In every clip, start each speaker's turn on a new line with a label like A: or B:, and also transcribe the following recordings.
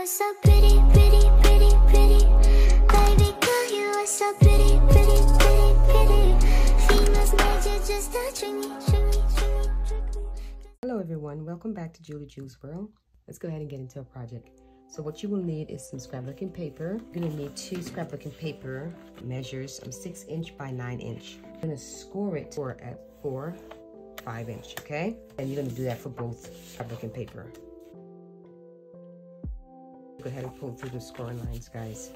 A: so pretty, pretty, pretty, pretty. Baby girl, you are so pretty, pretty, pretty, pretty. Females made you just to trick me, trick me, trick me, trick me.
B: Hello everyone, welcome back to Julie Jules World. Let's go ahead and get into a project. So what you will need is some scrapbooking paper. You're gonna need 2 scrapbooking paper measures 6 inch by 9 inch. You're gonna score it at 4-5 inch, okay? And you're gonna do that for both scrapbooking paper. Go ahead and pull through the scoring lines, guys.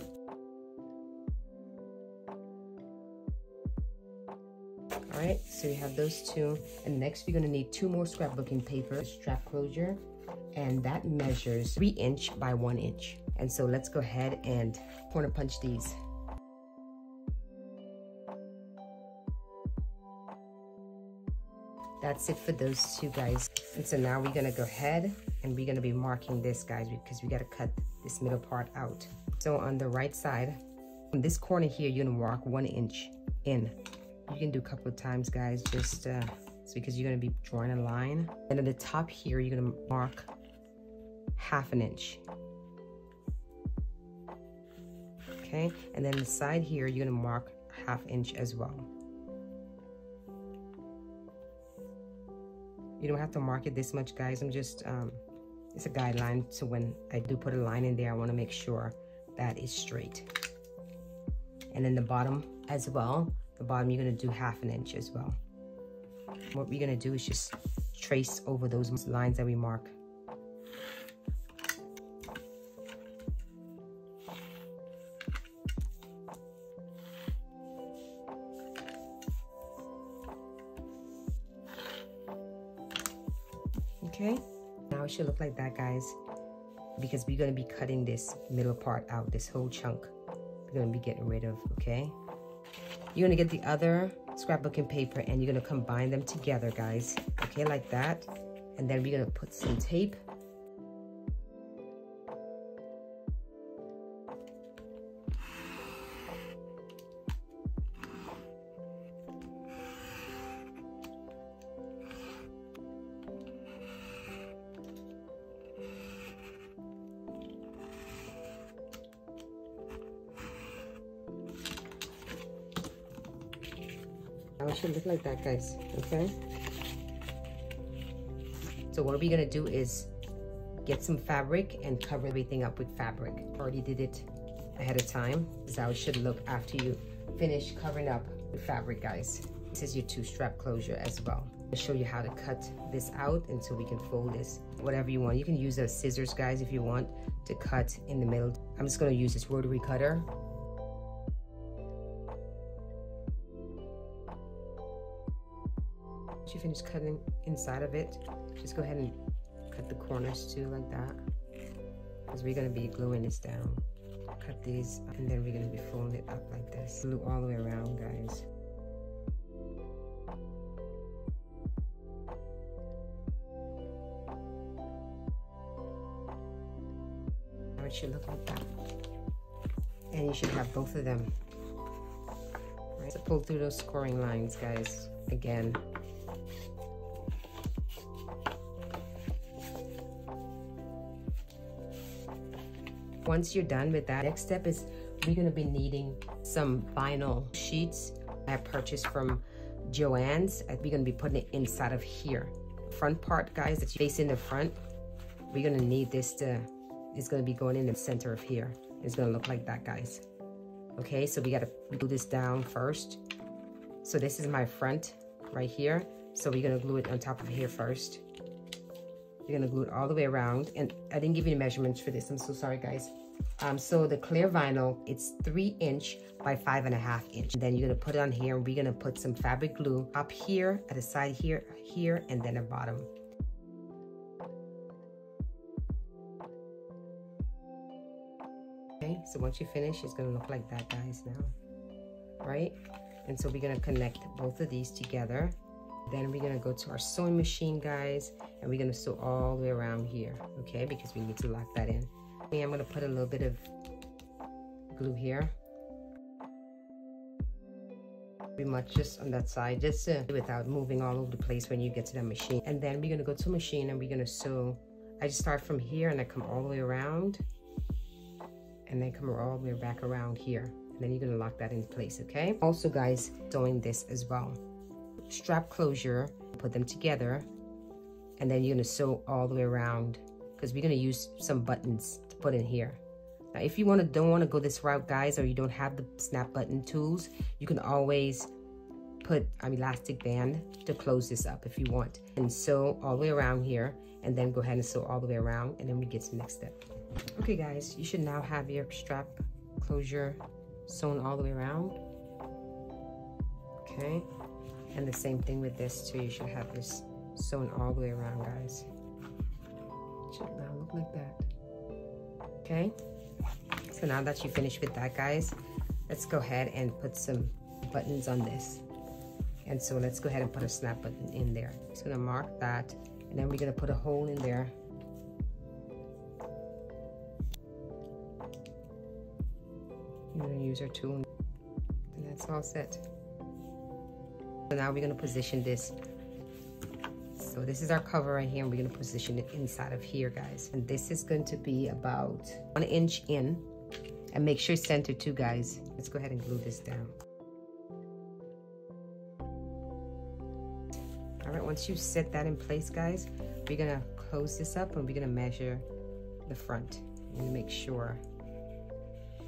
B: All right, so you have those 2. And next we're gonna need 2 more scrapbooking paper, strap closure, and that measures 3 inch by 1 inch. And so let's go ahead and corner punch these. That's it for those 2, guys. And so now we're gonna go ahead and we're gonna be marking this, guys, because we gotta cut this middle part out. So on the right side, on this corner here, you're gonna mark 1 inch in. You can do a couple of times, guys, just it's because you're gonna be drawing a line. And at the top here, you're gonna mark 1/2 inch. Okay, and then the side here, you're gonna mark 1/2 inch as well. You don't have to mark it this much, guys. I'm just, it's a guideline. So when I do put a line in there, I wanna make sure that is straight. And then the bottom as well, the bottom you're gonna do 1/2 inch as well. What we're gonna do is just trace over those lines that we mark. Okay, now it should look like that, guys, because we're gonna be cutting this middle part out, this whole chunk we're gonna be getting rid of, okay? You're gonna get the other scrapbooking paper and you're gonna combine them together, guys, okay, like that. And then we're gonna put some tape. Now it should look like that, guys, okay? So what we're gonna do is get some fabric and cover everything up with fabric. Already did it ahead of time. This is how it should look after you finish covering up with fabric, guys. This is your 2 strap closure as well. I'll show you how to cut this out and so we can fold this whatever you want. You can use those scissors, guys, if you want to cut in the middle. I'm just gonna use this rotary cutter. Once you finish cutting inside of it, just go ahead and cut the corners too, like that, because we're going to be gluing this down. Cut these and then we're going to be folding it up like this. Glue all the way around, guys. Now it should look like that, and you should have both of them. Right, so pull through those scoring lines, guys, again. Once you're done with that, next step is we're gonna be needing some vinyl sheets I purchased from Joann's. We're gonna be putting it inside of here. Front part, guys, that's facing the front, we're gonna need this it's gonna be going in the center of here. It's gonna look like that, guys. Okay, so we gotta glue this down first. So this is my front right here. So we're gonna glue it on top of here first. You're gonna glue it all the way around, and I didn't give you the measurements for this. I'm so sorry, guys. So the clear vinyl, it's 3 inch by 5.5 inch. And then you're gonna put it on here, and we're gonna put some fabric glue up here, at the side here, and then the bottom. Okay, so once you finish, it's gonna look like that, guys, now, right? And so we're gonna connect both of these together. Then we're gonna go to our sewing machine, guys, and we're gonna sew all the way around here, okay? Because we need to lock that in. I'm gonna put a little bit of glue here. Pretty much just on that side, just without moving all over the place when you get to the machine. And then we're gonna go to the machine and we're gonna sew. I just start from here and I come all the way around. and then come all the way back around here, and then you're gonna lock that in place, okay? Also guys, sewing this as well. Strap closure, put them together, and then you're gonna sew all the way around, because we're gonna use some buttons to put in here. Now if you don't want to go this route guys, or you don't have the snap button tools, you can always put an elastic band to close this up if you want, and sew all the way around here, and then go ahead and sew all the way around, and then we get to the next step. Okay guys, you should now have your strap closure sewn all the way around. Okay, and the same thing with this too. You should have this sewn all the way around, guys. It should now look like that. Okay, so now that you finished with that guys, let's go ahead and put some buttons on this. And so let's go ahead and put a snap button in there. Just gonna mark that, and then we're gonna put a hole in there. We're gonna use our tool, and that's all set. So now we're gonna position this. So this is our cover right here, and we're gonna position it inside of here, guys. And this is going to be about 1 inch in, and make sure it's centered too, guys. Let's go ahead and glue this down. All right, once you set that in place, guys, we're gonna close this up, and we're gonna measure the front and make sure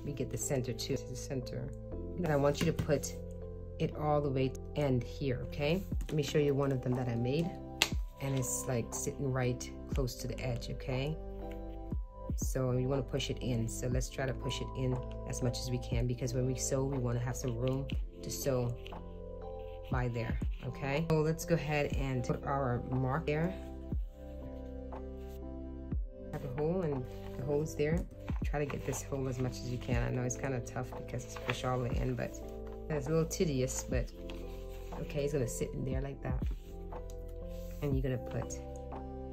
B: we get the center to the center. And I want you to put it all the way to end here, okay? Let me show you one of them that I made, and it's like sitting right close to the edge, okay? So you want to push it in. So let's try to push it in as much as we can, because when we sew, we want to have some room to sew by there, okay? So let's go ahead and put our mark there. Have a hole, and the hole is there. Try to get this hole as much as you can. I know it's kind of tough because it's pushed all the way in, but it's a little tedious, but okay, it's gonna sit in there like that. And you're gonna put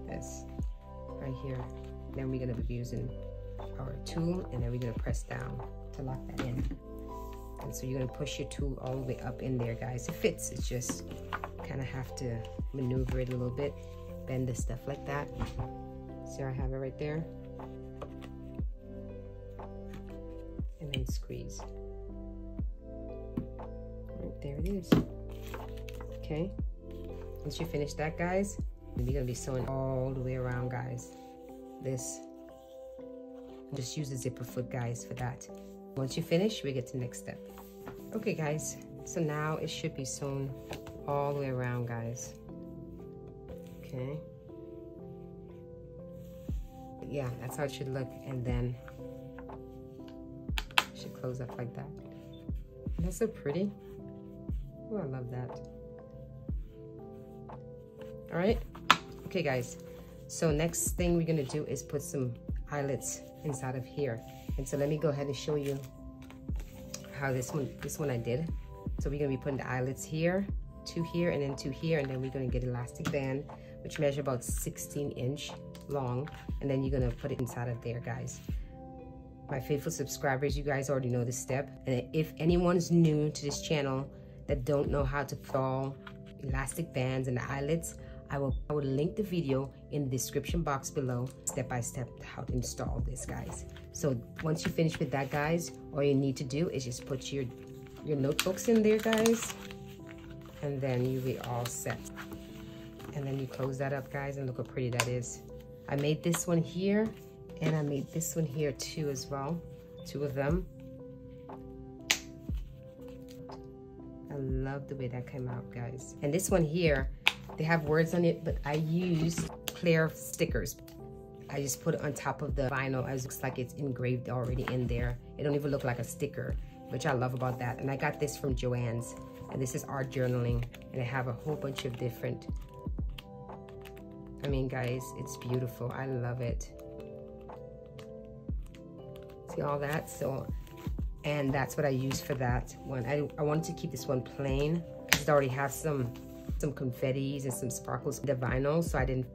B: this right here. Then we're gonna be using our tool, and then we're gonna press down to lock that in. And so you're gonna push your tool all the way up in there, guys. It fits, it's just kind of have to maneuver it a little bit, bend this stuff like that. See, I have it right there. And then squeeze. Right, there it is. Okay. Once you finish that, guys, then you're gonna be sewing all the way around, guys. This. Just use a zipper foot, guys, for that. Once you finish, we get to the next step. Okay, guys. So now it should be sewn all the way around, guys. Okay. Yeah, that's how it should look, and then should close up like that. That's so pretty. Oh, I love that. All right, okay guys, so next thing we're gonna do is put some eyelets inside of here. And so let me go ahead and show you how this one I did. So we're gonna be putting the eyelets here, 2 here, and then 2 here, and then we're gonna get elastic band, which measure about 16 inch long, and then you're gonna put it inside of there, guys. My faithful subscribers, you guys already know this step. And if anyone's new to this channel that don't know how to install elastic bands and the eyelets, I will link the video in the description box below, step by step how to install this, guys. So once you finish with that, guys, all you need to do is just put your notebooks in there, guys, and then you'll be all set. And then you close that up, guys, and look how pretty that is. I made this one here, and I made this one here too as well, 2 of them. I love the way that came out, guys. And this one here, they have words on it, but I use clear stickers. I just put it on top of the vinyl. It looks like it's engraved already in there. It don't even look like a sticker, which I love about that. And I got this from Joann's, and this is art journaling, and I have a whole bunch of different, I mean, guys, it's beautiful. I love it. See all that? So, and that's what I use for that one. I wanted to keep this one plain because it already has some confettis and some sparkles in the vinyl, so I didn't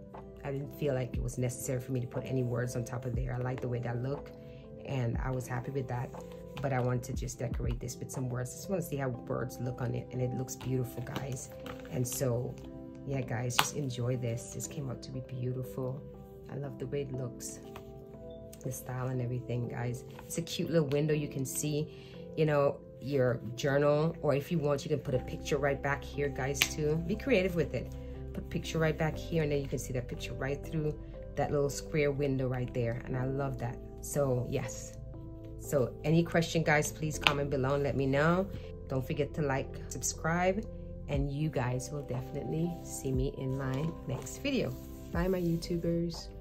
B: feel like it was necessary for me to put any words on top of there. I like the way that looked, and I was happy with that. But I wanted to just decorate this with some words. I just want to see how words look on it, and it looks beautiful, guys. And so, yeah, guys, just enjoy this. This came out to be beautiful. I love the way it looks. the style and everything, guys. It's a cute little window. You can see, you know, your journal, or if you want, you can put a picture right back here, guys, too. Be creative with it. Put picture right back here, and then you can see that picture right through that little square window right there, and I love that. So yes, so any question, guys, please comment below and let me know. Don't forget to like, subscribe, and you guys will definitely see me in my next video. Bye, my YouTubers.